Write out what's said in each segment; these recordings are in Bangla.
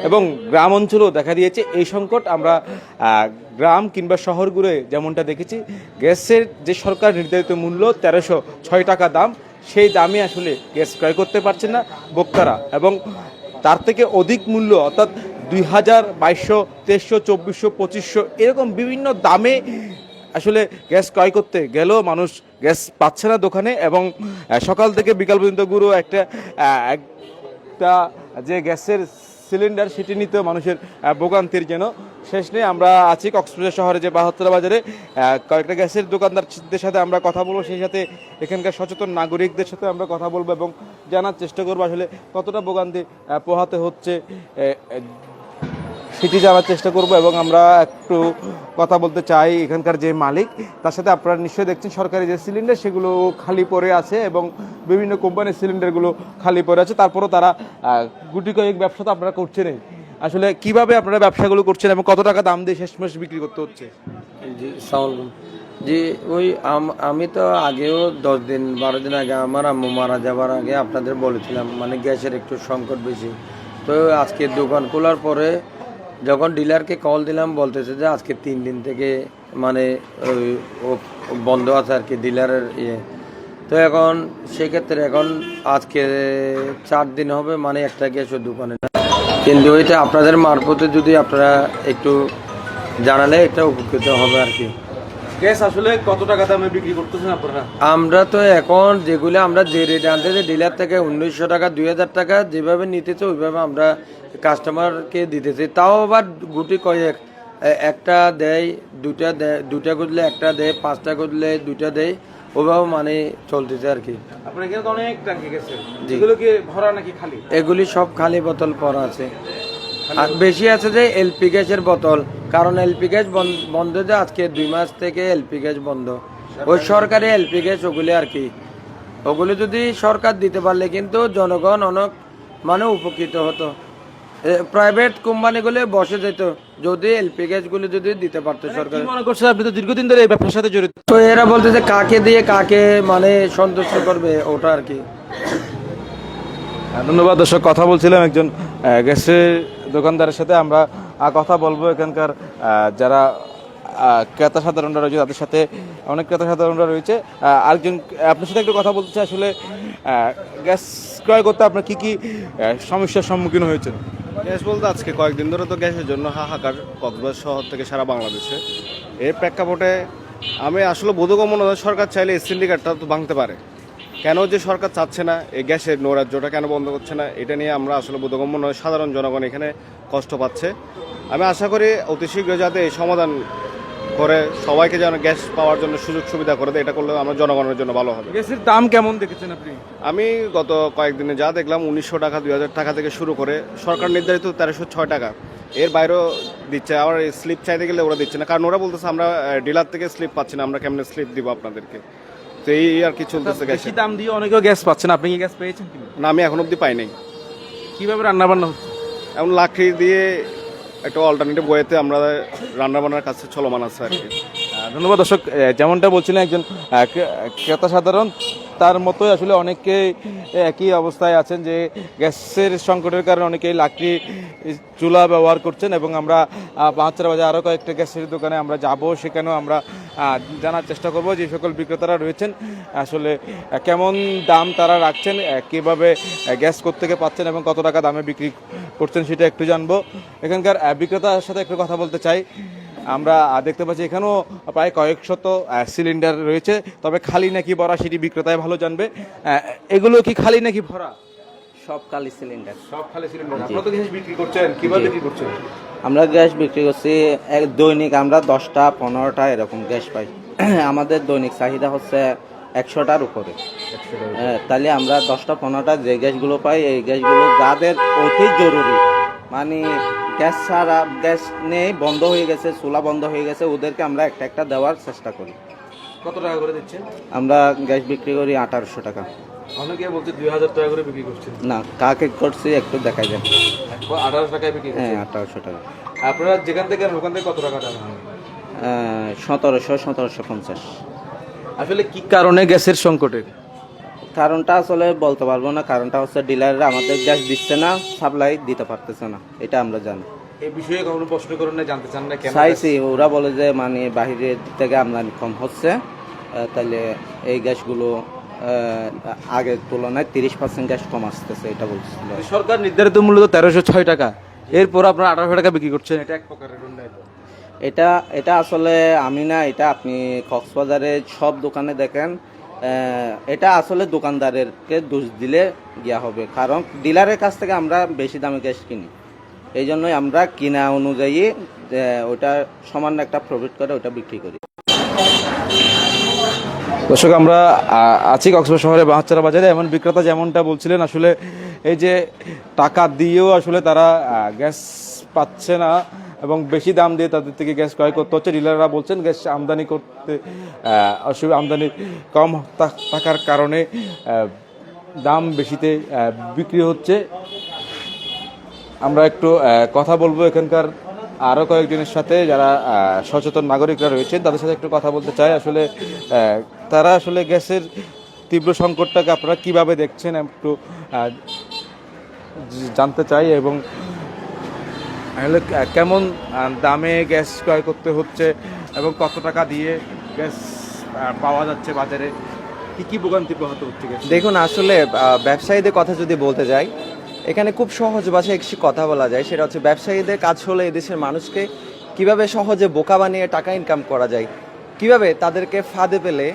এবং গ্রাম অঞ্চলেও দেখা দিয়েছে এই সংকট। আমরা গ্রাম কিংবা শহরগুলোয় যেমনটা দেখেছি, গ্যাসের যে সরকার নির্ধারিত মূল্য 1306 টাকা দাম, সেই দামে আসলে গ্যাস ক্রয় করতে পারছেন না ভোক্তারা, এবং তার থেকে অধিক মূল্য অর্থাৎ 2000, 2200, 2300, 2400, 2500 এরকম বিভিন্ন দামে আসলে গ্যাস ক্রয় করতে গেলেও মানুষ গ্যাস পাচ্ছে না দোকানে। এবং সকাল থেকে বিকাল পর্যন্ত গুঁড়ো একটা যে গ্যাসের সিলিন্ডার সেটি নিতেও মানুষের ভোগান্তির যেন শেষ নেই। আমরা আছি কক্সবাজার শহরে যে বাহাত্তরা বাজারে, কয়েকটা গ্যাসের দোকানদারদের সাথে আমরা কথা বলবো, সেই সাথে এখানকার সচেতন নাগরিকদের সাথে আমরা কথা বলবো এবং জানার চেষ্টা করবো আসলে কতটা ভোগান্তি পোহাতে হচ্ছে সেটি জানার চেষ্টা করব। এবং আমরা একটু কথা বলতে চাই এখানকার যে মালিক, তার সাথে। আপনারা নিশ্চয়ই দেখছেন সরকারি যে সিলিন্ডার সেগুলো খালি পড়ে আছে এবং বিভিন্ন কোম্পানির সিলিন্ডারগুলো খালি পড়ে আছে। তারপরও তারা গুটি কয়েক ব্যবসা তো আপনারা করছেনই, আসলে কিভাবে আপনারা ব্যবসাগুলো করছেন এবং কত টাকা দাম দিয়ে শেষমেশ বিক্রি করতে হচ্ছে? জি জি, ওই আমি তো আগেও 10 দিন 12 দিন আগে আমার আম্মু মারা যাবার আগে আপনাদের বলেছিলাম, মানে গ্যাসের একটু সংকট বেশি। তো আজকে দোকান খোলার পরে যখন ডিলারকে কল দিলাম, বলতেছে যে আজকে 3 দিন থেকে মানে বন্ধ আছে আর কি ডিলারের ইয়ে। তো এখন সেক্ষেত্রে এখন আজকে 4 দিন হবে, মানে একটা গ্যাসের দোকানে না। কিন্তু ওইটা আপনাদের মারফতে যদি আপনারা একটু জানালে এটা উপকৃত হবে আর কি। গ্যাস আসলে কত টাকা দামে বিক্রি করতেছেন আপনারা? আমরা তো এখন যেগুলো আমরা যে রেট আনতেছি ডিলার থেকে 1900 টাকা 2000 টাকা যেভাবে নিতেছে ওইভাবে আমরা কাস্টমারকে দিতেছি। তাও আবার গুটি কয়েক, একটা দেয়, দুটা করলে একটা দেয়, 5টা করলে 2টা দেয়, ওইভাবে মানে চলতেছে আর কি। আপনার এখানে তো অনেক ট্যাঙ্কি গেছে, এগুলো কি ভরা নাকি খালি? এগুলি সব খালি বোতল পড়া আছে, আর বেশি আছে যে এলপি গ্যাসের বোতল। কারণ এলপি গ্যাস বন্ধ, যে আজকে 2 মাস থেকে এলপি গ্যাস বন্ধ। ওই সরকারি এলপি গ্যাস ওগুলি আর কি, ওগুলি যদি সরকার দিতে পারলে কিন্তু জনগণ অনেক মানে উপকৃত হতো। প্রাইভেট কোম্পানিগুলো বসে যেত যদি এলপি গ্যাসগুলো যদি দিতে পারতো সরকার। মনে করছেন আপনি তো দীর্ঘদিন ধরে এই ব্যবসার সাথে জড়িত, তো এরা বলতে যে কাকে দিয়ে কাকে মানে সন্তুষ্ট করবে ওটা আর কি। ধন্যবাদ। দর্শক, কথা বলছিলাম একজন গ্যাসের দোকানদারের সাথে। আমরা কথা বলবো এখানকার যারা ক্রেতা সাধারণরা রয়েছে তাদের সাথে। অনেক ক্রেতা সাধারণরা রয়েছে। আরেকজন আপনার সাথে একটু কথা বলতে চাই, আসলে গ্যাস ক্রয় করতে আপনার কি কি সমস্যার সম্মুখীন হয়েছেন? গ্যাস বলতে আজকে কয়েকদিন ধরে তো গ্যাসের জন্য হাহাকার কক্সবাজার শহর থেকে সারা বাংলাদেশে। এর প্রেক্ষাপটে আমি আসলে বোধগম্য নয়, সরকার চাইলে এই সিন্ডিকেটটা তো ভাঙতে পারে। কেন যে সরকার চাচ্ছে না এই গ্যাসের নৈরাজ্যটা কেন বন্ধ করছে না, এটা নিয়ে আমরা আসলে বোধগম্য নয়। সাধারণ জনগণ এখানে কষ্ট পাচ্ছে। আমি আশা করি অতি শীঘ্র যাতে এই সমাধান করে সবাইকে যেন গ্যাস পাওয়ার জন্য সুযোগ সুবিধা করে দেয়, এটা করলে আমরা জনগণের জন্য ভালো হবে। গ্যাসের দাম কেমন দেখেছেন আপনি? আমি গত কয়েকদিনে যা দেখলাম 1900 টাকা 2000 টাকা থেকে শুরু করে সরকার নির্ধারিত 1306 টাকা, এর বাইরেও দিচ্ছে। আবার স্লিপ চাইতে গেলে ওরা দিচ্ছে না, কারণ ওরা বলতেছে আমরা ডিলার থেকে স্লিপ পাচ্ছি না, আমরা কেমনে স্লিপ দিব আপনাদেরকে। তো এই আর কি চলতেছে। বেশি দাম দিয়ে অনেকেও গ্যাস পাচ্ছে না, আপনি কি গ্যাস পেয়েছেন? না, আমি এখন অবধি পাই নাই। কীভাবে রান্নাবান্না হচ্ছে? এখন লাকড়ি দিয়ে একটা অল্টারনেটিভ ওয়েতে আমরা রান্নাবান্নার কাছে চলমান আছে আর কি। ধন্যবাদ। দর্শক, যেমনটা বলছিলেন একজন ক্রেতা সাধারণ, তার মতোই আসলে অনেকে একই অবস্থায় আছেন যে গ্যাসের সংকটের কারণে অনেকেই লাকড়ি চুলা ব্যবহার করছেন। এবং আমরা বাহাত্তরা বাজার আরও কয়েকটা গ্যাসের দোকানে আমরা যাব, সেখানেও আমরা জানার চেষ্টা করব যে সকল বিক্রেতারা রয়েছেন আসলে কেমন দাম তারা রাখছেন, কীভাবে গ্যাস কোত্থেকে পাচ্ছেন এবং কত টাকা দামে বিক্রি করছেন সেটা একটু জানবো। এখানকার বিক্রেতার সাথে একটু কথা বলতে চাই। আমরা দেখতে পাচ্ছি এখানেও প্রায় কয়েক শত সিলিন্ডার রয়েছে, তবে খালি নাকি ভরা সেটি বিক্রেতায় ভালো জানবে। এগুলো কি খালি নাকি ভরা? সব খালি সিলিন্ডার। সব খালি সিলিন্ডার। আপনারা তো গ্যাস বিক্রি করছেন, কিভাবে বিক্রি করছেন? আমরা গ্যাস বিক্রি করছি দৈনিক আমরা 10টা 15টা এরকম গ্যাস পাই। আমাদের দৈনিক চাহিদা হচ্ছে 100টার উপরে। তাহলে আমরা 10টা 15টা যে গ্যাসগুলো পাই, এই গ্যাসগুলো যাদের অতি জরুরি, মানে গ্যাস ছাড়া গ্যাস নেই, বন্ধ হয়ে গেছে, চুলা বন্ধ হয়ে গেছে, ওদেরকে আমরা একটা একটা দেওয়ার চেষ্টা করি। কত টাকা করে দিচ্ছেন? আমরা গ্যাস বিক্রি করি 1800 টাকা। অনেকে বলছে 2000 টাকা করে বিক্রি করছেন। না, কাকে করছি একটু দেখাই যায়। 18 টাকায় বিক্রি করছেন? হ্যাঁ, 1800 টাকা। আপনারা যেখান থেকে ওখান থেকে কত টাকা দাম হয়? 1750। আসলে কি কারণে গ্যাসের সংকটের? কারণটা আসলে বলতে পারবো না, কারণটা হচ্ছে ডিলাররা আমাদের গ্যাস দিচ্ছে না, সাপ্লাই দিতে পারতেছে না, এটা আমরা জানি। এই বিষয়ে কখনো প্রশ্ন করেন না, জানতে চান না কেন? চাইছি, ওরা বলে যে মানে বাহিরের থেকে আমদানি কম হচ্ছে, তাহলে এই গ্যাসগুলো আগের তুলনায় 30% গ্যাস কম আসতেছে, এটা বলছিল। সরকার নির্ধারিত মূল্য তো 1306 টাকা, এরপর আপনারা 1800 টাকা বিক্রি করছেন, এটা এক প্রকারের অন্যায়। এটা এটা আসলে আমি না, এটা আপনি কক্সবাজারে সব দোকানে দেখেন, এটা আসলে দোকানদারেরকে দোষ দিলে গিয়া হবে, কারণ ডিলারের কাছ থেকে আমরা বেশি দামে গ্যাস কিনি, এই জন্যই আমরা কিনা অনুযায়ী ওটা সামান্য একটা প্রফিট করে ওটা বিক্রি করি। দর্শক, আমরা আছি কক্সবাজার শহরে বাহাচ্চারা বাজারে। এমন বিক্রেতা যেমনটা বলছিলেন, আসলে এই যে টাকা দিয়েও আসলে তারা গ্যাস পাচ্ছে না এবং বেশি দাম দিয়ে তাদের থেকে গ্যাস ক্রয় করতে হচ্ছে। ডিলাররা বলছেন গ্যাস আমদানি করতে অসুবিধা, আমদানি কম থাকার কারণে দাম বেশিতে বিক্রি হচ্ছে। আমরা একটু কথা বলবো এখানকার আরও কয়েকজনের সাথে, যারা সচেতন নাগরিকরা রয়েছেন, তাদের সাথে একটু কথা বলতে চাই। আসলে তারা আসলে গ্যাসের তীব্র সংকটটাকে আপনারা কিভাবে দেখছেন একটু জানতে চাই, এবং কেমন দামে গ্যাস ক্রয় করতে হচ্ছে এবং কত টাকা দিয়ে গ্যাস পাওয়া যাচ্ছে বাজারে, কি ভোগান্তি পোহাতে হচ্ছে গ্যাস? দেখুন, আসলে ব্যবসায়ীদের কথা যদি বলতে যাই, এখানে খুব সহজ ভাষায় একটি কথা বলা যায়, সেটা হচ্ছে ব্যবসায়ীদের কাজ হলো এদেশের মানুষকে কিভাবে সহজে বোকা বানিয়ে টাকা ইনকাম করা যায়, কিভাবে তাদেরকে ফাঁদে পেলে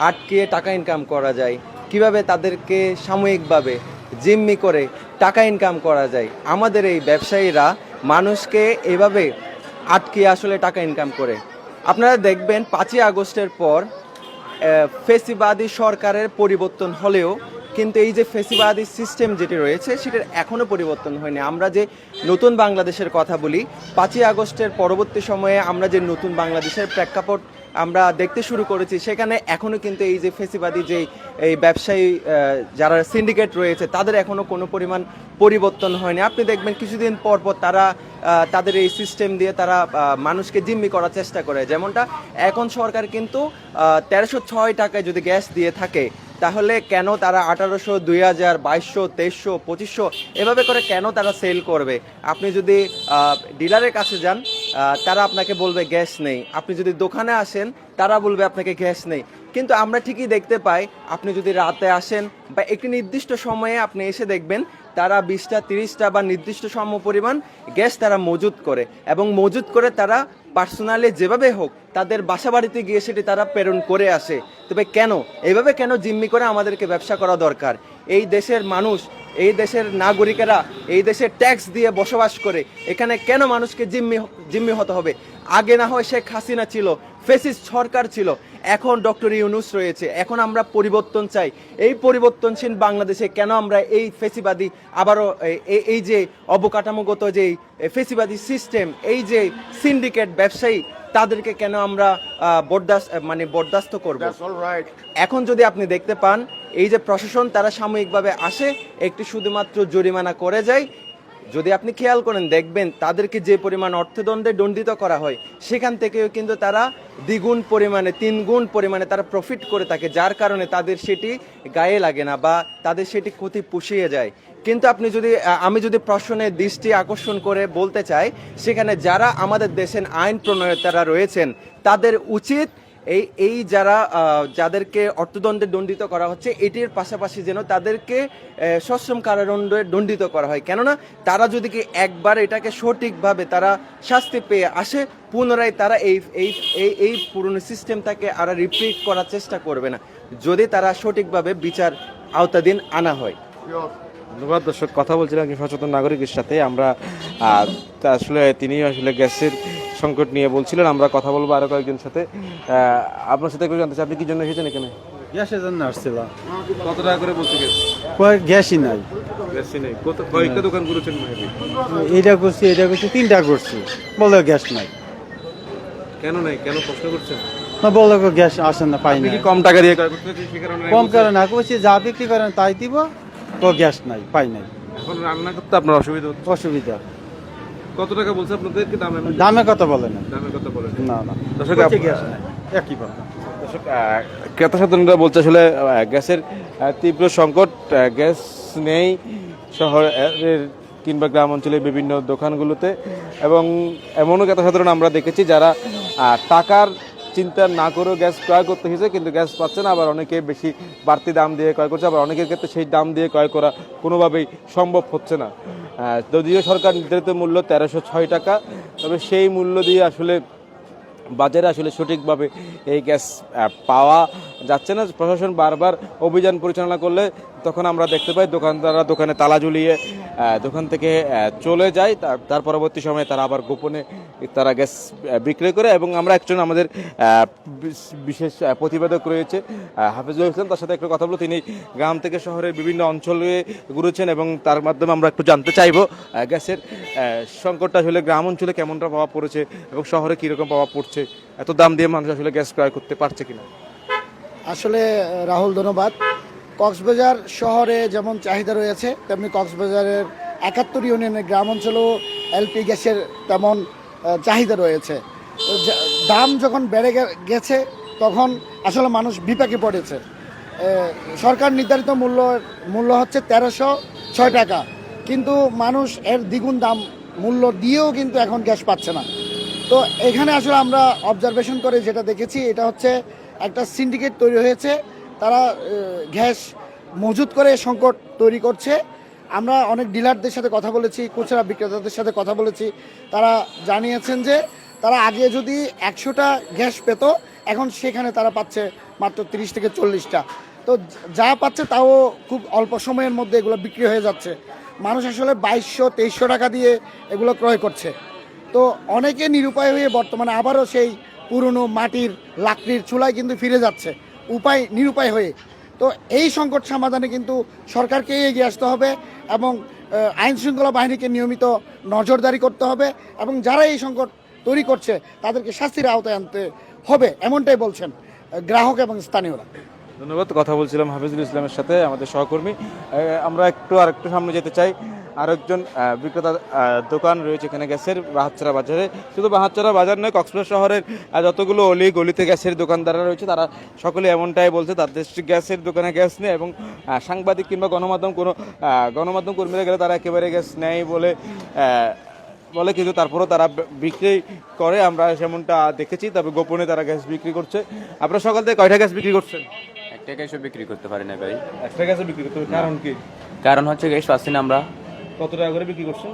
আটকিয়ে টাকা ইনকাম করা যায়, কিভাবে তাদেরকে সাময়িকভাবে জিম্মি করে টাকা ইনকাম করা যায়। আমাদের এই ব্যবসায়ীরা মানুষকে এভাবে আটকিয়ে আসলে টাকা ইনকাম করে। আপনারা দেখবেন 5ই আগস্টের পর ফেসিবাদী সরকারের পরিবর্তন হলেও কিন্তু এই যে ফেসিবাদী সিস্টেম যেটি রয়েছে সেটার এখনও পরিবর্তন হয়নি। আমরা যে নতুন বাংলাদেশের কথা বলি, 5ই আগস্টের পরবর্তী সময়ে আমরা যে নতুন বাংলাদেশের প্রেক্ষাপট আমরা দেখতে শুরু করেছি, সেখানে এখনও কিন্তু এই যে ফেসিবাদী যে এই ব্যবসায়ী যারা সিন্ডিকেট রয়েছে তাদের এখনও কোনো পরিমাণ পরিবর্তন হয়নি। আপনি দেখবেন কিছুদিন পর পর তারা তাদের এই সিস্টেম দিয়ে তারা মানুষকে জিম্মি করার চেষ্টা করে। যেমনটা এখন সরকার কিন্তু 1306 টাকায় যদি গ্যাস দিয়ে থাকে, তাহলে কেন তারা 1800, 2000, 2200, 2300, 2500 এভাবে করে কেন তারা সেল করবে? আপনি যদি ডিলারের কাছে যান, তারা আপনাকে বলবে গ্যাস নেই। আপনি যদি দোকানে আসেন, তারা বলবে আপনাকে গ্যাস নেই। কিন্তু আমরা ঠিকই দেখতে পাই, আপনি যদি রাতে আসেন বা একটি নির্দিষ্ট সময়ে আপনি এসে দেখবেন তারা 20টা 30টা বা নির্দিষ্ট সম পরিমাণ গ্যাস তারা মজুত করে, এবং মজুত করে তারা পার্সোনালি যেভাবে হোক তাদের বাসা বাড়িতে গিয়ে সেটি তারা প্রেরণ করে আসে। তবে কেন এভাবে কেন জিম্মি করে আমাদেরকে ব্যবসা করা দরকার? এই দেশের মানুষ, এই দেশের নাগরিকেরা এই দেশে ট্যাক্স দিয়ে বসবাস করে, এখানে কেন মানুষকে জিম্মি হতে হবে? আগে না হয় শেখ হাসিনা ছিল, ফ্যাসিস্ট সরকার ছিল, এখন ডক্টর ইউনূস রয়েছে, এখন আমরা পরিবর্তন চাই। এই পরিবর্তনশীল বাংলাদেশে কেন আমরা এই ফেসিবাদী আবারও এই যে অবকাঠামোগত যে ফেসিবাদী সিস্টেম, এই যে সিন্ডিকেট ব্যবসায়ী, তাদেরকে কেন আমরা বরদাস্ত করব? এখন যদি আপনি দেখতে পান, এই যে প্রশাসন তারা সাময়িকভাবে আসে, একটু শুধুমাত্র জরিমানা করে যায়। যদি আপনি খেয়াল করেন দেখবেন তাদেরকে যে পরিমাণ অর্থদণ্ডে দণ্ডিত করা হয়, সেখান থেকেও কিন্তু তারা দ্বিগুণ পরিমাণে 3 গুণ পরিমাণে তারা প্রফিট করে থাকে, যার কারণে তাদের সেটি গায়ে লাগে না বা তাদের সেটি ক্ষতি পুষিয়ে যায়। কিন্তু আমি যদি প্রশ্নের দৃষ্টি আকর্ষণ করে বলতে চাই, সেখানে যারা আমাদের দেশের আইন প্রণয়তারা রয়েছেন তাদের উচিত এই যাদেরকে অর্থদণ্ডে দণ্ডিত করা হচ্ছে, এটির পাশাপাশি যেন তাদেরকে সশ্রম কারাদণ্ডে দণ্ডিত করা হয়। কেননা তারা যদি কি একবার এটাকে সঠিকভাবে তারা শাস্তি পেয়ে আসে, পুনরায় তারা এই পুরনো সিস্টেমটাকে আর রিপিট করার চেষ্টা করবে না, যদি তারা সঠিকভাবে বিচার আওতাধীন আনা হয়। ধন্যবাদ। দর্শক, কথা বলছিলাম একজন সচেতন নাগরিকের সাথে। আমরা আসলে তিনি আসলে গ্যাসের সংকট নিয়ে বলছিলেন। আমরা কথা বলবো আরো কয়েকজনের সাথে। আপনার সাথে একটু জানতে চাই, আপনি কি জন্য এসেছেন এখানে? গ্যাসের জন্য আসছিলাম। কত টাকা করে বলছে গ্যাস? গ্যাসই নাই। গ্যাসই নেই। কয়েকটা দোকান করেছেন? এটা করছি 3টা করছি, বলে গ্যাস নাই। কেন নাই? কেন প্রশ্ন করছেন? না, বলে গ্যাস আসে না, পাই না। কম টাকা দিয়ে ক্রয় করতে হচ্ছে, সে কারণে কম করে না করছি, যা বিক্রি করেন তাই দিব, গ্যাস নাই, পাই নাই। এখন রান্না করতে আপনার অসুবিধা হচ্ছে? অসুবিধা। কত টাকা বলছে আপনাদেরকে? দামে কথা বলে না। দামের কথা বলেন না না, দর্শক, গ্যাস নাই, একই কথা। দর্শক, ক্রেতা সাধারণরা বলছে আসলে গ্যাসের তীব্র সংকট, গ্যাস নেই শহরের কিংবা গ্রাম অঞ্চলের বিভিন্ন দোকানগুলোতে, এবং এমনও ক্রেতা সাধারণ আমরা দেখেছি যারা টাকার চিন্তা না করেও গ্যাস ক্রয় করতে এসেছে কিন্তু গ্যাস পাচ্ছে না, আবার অনেকে বেশি বাড়তি দাম দিয়ে ক্রয় করছে, আবার অনেকের ক্ষেত্রে সেই দাম দিয়ে ক্রয় করা কোনোভাবেই সম্ভব হচ্ছে না। যদিও সরকার নির্ধারিত মূল্য 1306 টাকা, তবে সেই মূল্য দিয়ে আসলে বাজারে আসলে সঠিকভাবে এই গ্যাস পাওয়া যাচ্ছে না। প্রশাসন বারবার অভিযান পরিচালনা করলে তখন আমরা দেখতে পাই দোকানদাররা দোকানে তালা ঝুলিয়ে দোকান থেকে চলে যায়, তার পরবর্তী সময়ে তারা আবার গোপনে তারা গ্যাস বিক্রয় করে। এবং আমরা একজন আমাদের বিশেষ প্রতিবেদক রয়েছে হাফিজুল ইসলাম, তার সাথে একটু কথা বলবো। তিনি গ্রাম থেকে শহরের বিভিন্ন অঞ্চলে ঘুরেছেন এবং তার মাধ্যমে আমরা একটু জানতে চাইবো গ্যাসের সংকটটা আসলে গ্রাম অঞ্চলে কেমনটা প্রভাব পড়েছে এবং শহরে কীরকম প্রভাব পড়ছে, এত দাম দিয়ে মানুষ আসলে গ্যাস ক্রয় করতে পারছে কিনা। আসলে রাহুল ধন্যবাদ। কক্সবাজার শহরে যেমন চাহিদা রয়েছে তেমনি কক্সবাজারের 71 ইউনিয়নের গ্রাম অঞ্চলেও এলপি গ্যাসের তেমন চাহিদা রয়েছে। তো দাম যখন বেড়ে গেছে তখন আসলে মানুষ বিপাকে পড়েছে। সরকার নির্ধারিত মূল্য হচ্ছে 1306 টাকা, কিন্তু মানুষ এর দ্বিগুণ দাম মূল্য দিয়েও কিন্তু এখন গ্যাস পাচ্ছে না। তো এখানে আসলে আমরা অবজারভেশন করে যেটা দেখেছি এটা হচ্ছে একটা সিন্ডিকেট তৈরি হয়েছে, তারা গ্যাস মজুত করে সংকট তৈরি করছে। আমরা অনেক ডিলারদের সাথে কথা বলেছি, খুচরা বিক্রেতাদের সাথে কথা বলেছি, তারা জানিয়েছেন যে তারা আগে যদি 100টা গ্যাস পেত এখন সেখানে তারা পাচ্ছে মাত্র 30 থেকে 40টা। তো যা পাচ্ছে তাও খুব অল্প সময়ের মধ্যে এগুলো বিক্রি হয়ে যাচ্ছে। মানুষ আসলে 2200-2300 টাকা দিয়ে এগুলো ক্রয় করছে। তো অনেকে নিরুপায় হয়ে বর্তমানে আবারও সেই পুরনো মাটির লাকড়ির চুলায় কিন্তু ফিরে যাচ্ছে নিরুপায় হয়ে। তো এই সংকট সমাধানে কিন্তু সরকারকে এগিয়ে আসতে হবে এবং আইন শৃঙ্খলা বাহিনীকে নিয়মিত নজরদারি করতে হবে এবং যারা এই সংকট তৈরি করছে তাদেরকে শাস্তির আওতায় আনতে হবে, এমনটাই বলছেন গ্রাহক এবং স্থানীয়রা। ধন্যবাদ। কথা বলছিলাম হাফিজুল ইসলামের সাথে, আমাদের সহকর্মী। আমরা আরেকটু সামনে যেতে চাই। আরেকজন বিক্রেতা দোকান রয়েছে এখানে গ্যাসের বাহাচ্চারা বাজারে। শুধু বাহাচ্চারা বাজার নয়, কক্সবাজার শহরের যতগুলো অলি গলিতে গ্যাসের দোকানদাররা রয়েছে তারা সকলে এমনটাই বলছে, তাদের গ্যাসের দোকানে গ্যাস নেই এবং সাংবাদিক কিংবা গণমাধ্যম কর্মীরা গেলে তারা একেবারে গ্যাস নেয় বলে কিন্তু তারপরেও তারা বিক্রি করে, আমরা সেমনটা দেখেছি। তবে গোপনে তারা গ্যাস বিক্রি করছে। আপনারা সকাল থেকে কয়টা গ্যাস বিক্রি করছেন? একটা গ্যাসও বিক্রি করতে পারি না ভাই। একটা গ্যাসও বিক্রি করতে হবে, কারণ কি? কারণ হচ্ছে গ্যাস পাচ্ছি না আমরা। কত টাকা করে বিক্রি করছেন?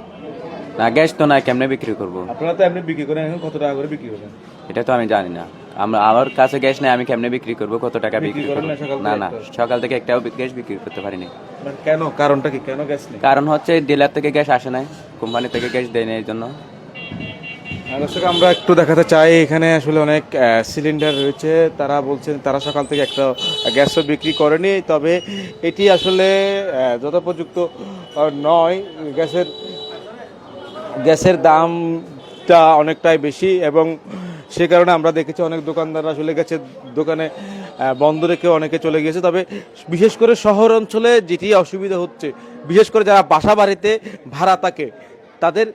না গ্যাস তো নাই, কেমনে বিক্রি করবো? আপনারা তো এমনি বিক্রি করেন, এখন কত টাকা করে বিক্রি করেন? এটা তো আমি জানি না। আমার কাছে গ্যাস নেই, আমি কেমনে বিক্রি করবো, কত টাকা বিক্রি করবো? না সকাল থেকে একটাও গ্যাস বিক্রি করতে পারিনি। কেন? কারণটা কি, কেন গ্যাস নেই? কারণ হচ্ছে ডিলার থেকে গ্যাস আসে নাই, কোম্পানি থেকে গ্যাস দেয় না, এই জন্য। দর্শক, আমরা একটু দেখাতে চাই, এখানে আসলে অনেক সিলিন্ডার রয়েছে। তারা বলছেন তারা সকাল থেকে একটা গ্যাসও বিক্রি করেনি, তবে এটি আসলে যথোপযুক্ত নয়। গ্যাসের দামটা অনেকটাই বেশি এবং সে কারণে আমরা দেখেছি অনেক দোকানদাররা আসলে গ্যাসের দোকানে বন্ধ রেখে অনেকে চলে গিয়েছে। তবে বিশেষ করে শহর অঞ্চলে যেটি অসুবিধা হচ্ছে, বিশেষ করে যারা বাসা বাড়িতে ভাড়া থাকে তাদের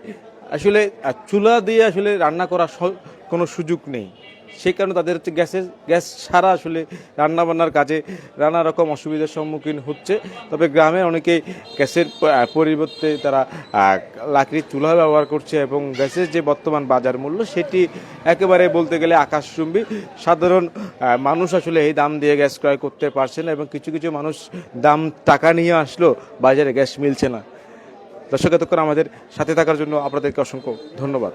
আসলে চুলা দিয়ে আসলে রান্না করার কোনো সুযোগ নেই। সেই কারণে তাদের হচ্ছে গ্যাস ছাড়া আসলে রান্নাবান্নার কাজে নানা রকম অসুবিধার সম্মুখীন হচ্ছে। তবে গ্রামে অনেকেই গ্যাসের পরিবর্তে তারা লাকড়ির চুলা ব্যবহার করছে এবং গ্যাসের যে বর্তমান বাজার মূল্য সেটি একেবারে বলতে গেলে আকাশচুম্বী। সাধারণ মানুষ আসলে এই দাম দিয়ে গ্যাস ক্রয় করতে পারছে না এবং কিছু কিছু মানুষ টাকা নিয়ে আসলো, বাজারে গ্যাস মিলছে না। দর্শক, এতক্ষণ আমাদের সাথে থাকার জন্য আপনাদেরকে অসংখ্য ধন্যবাদ।